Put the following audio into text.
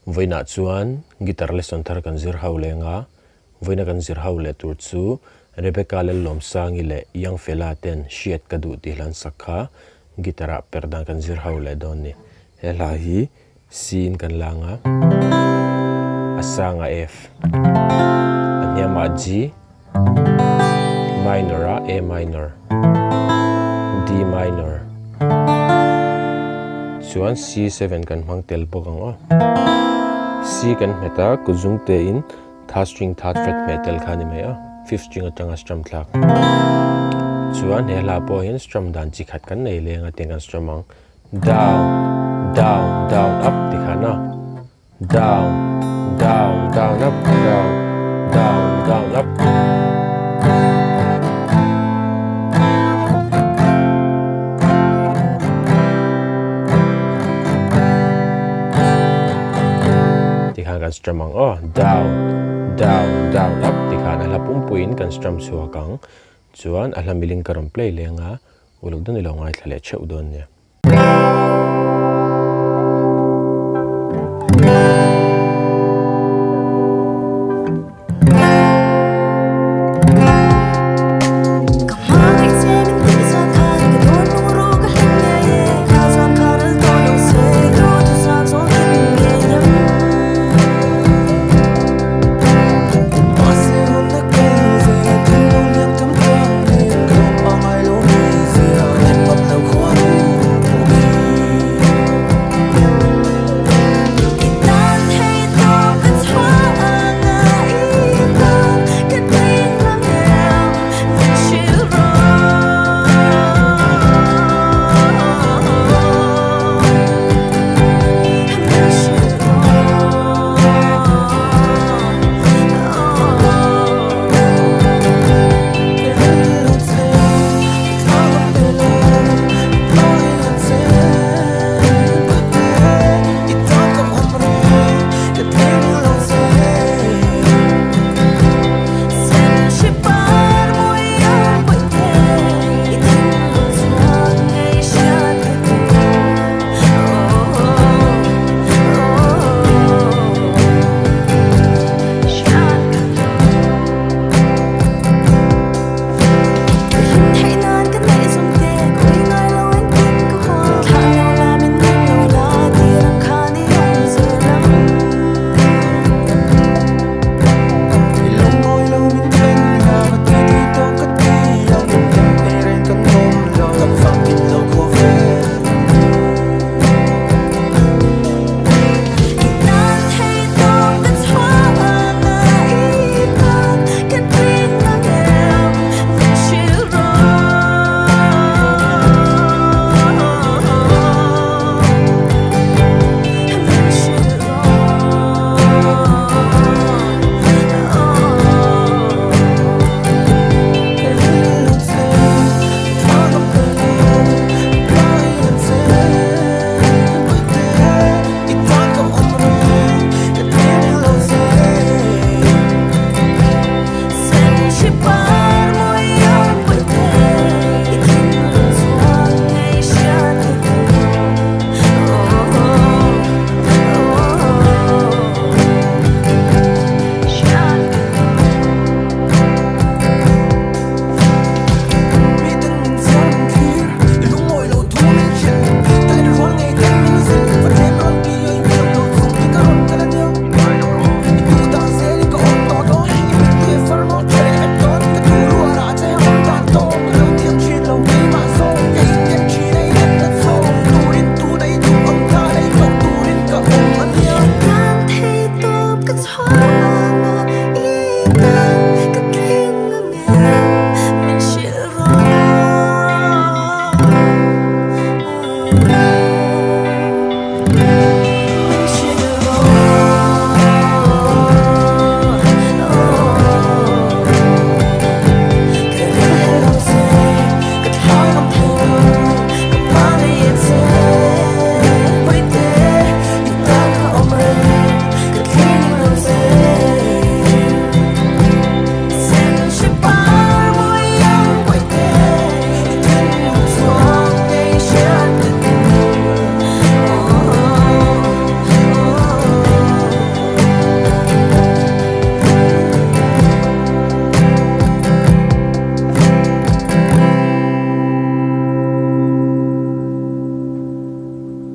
voina chuan guitar lesson thar kan zir ho lenga voina kan zir ho le tur chu Rebecca le lom sangi le Youngfella ten Hriat ka du ti hlan sakha gitara Perhdan kan zir ho le don ni hela hi C kan langa asanga F anyama G minor A minor D minor chuan C7 kan hmang tel bokang o C kan meta kuzung te in third string third fret metal khani mai a fifth string atanga strum thlak chuan hela po hin strum dan chi khat kan nei lenga tengan strumang down down down up ti khana down down down up down down down up kan strum ang down down down up tikhan hlawkpui in kan strum chuakang chuan alhamiling karam play lenga uluk don ilongai thlale cheu don ne